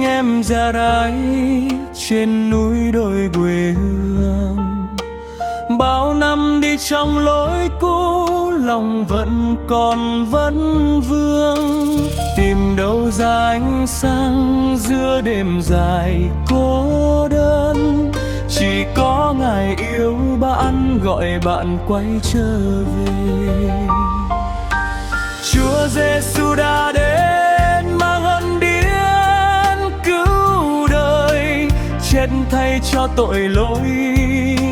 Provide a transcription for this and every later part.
em ra đái trên núi đồi quê hương. Bao năm đi trong lối cũ, lòng vẫn còn vấn vương. Tìm đâu ra ánh sáng giữa đêm dài cô đơn. Chỉ có Ngài yêu bạn gọi bạn quay trở về. Chúa Giêsu đã đến mang ân điển cứu đời, chết thay cho tội lỗi,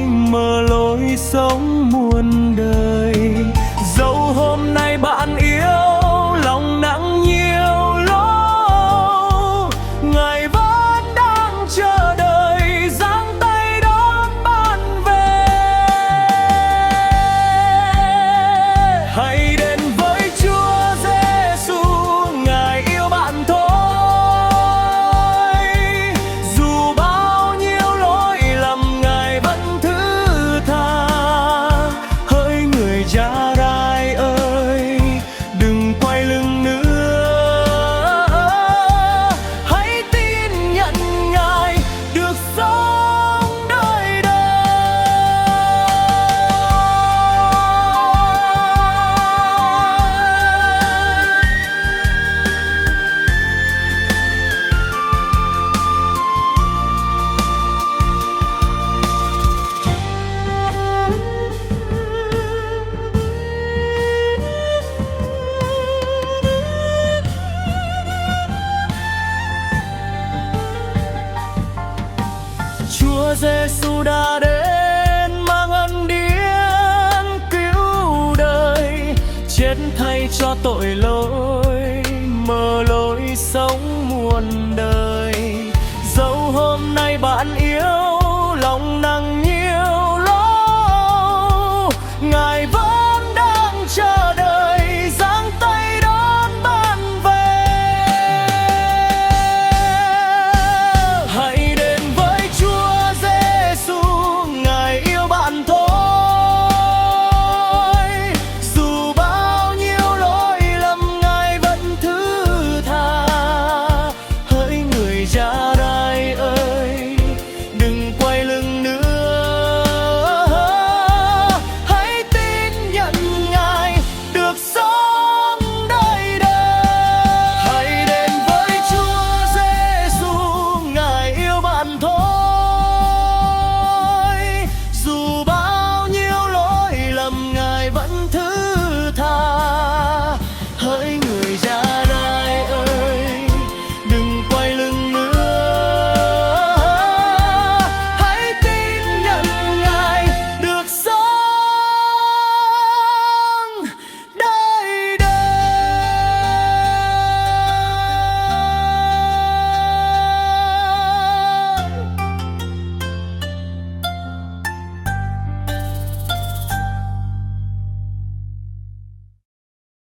mở lối sống muôn đời. Dẫu hôm nay bạn yêu lòng nặng nhiều lỗ, Ngài vẫn đang chờ đợi giang tay đón bạn về. Hãy đến với Chúa Giêsu, Ngài yêu bạn thôi. Dù bao nhiêu lỗi lầm Ngài vẫn thứ tha. Hỡi người cha đai ơi, đừng quay lưng nữa. Hãy tin nhận Ngài được sống đời đời. Chúa Giêsu đã đến mang ân điển cứu đời, chết thay cho tội lỗi, mở lối sống muôn đời. Dẫu hôm nay bạn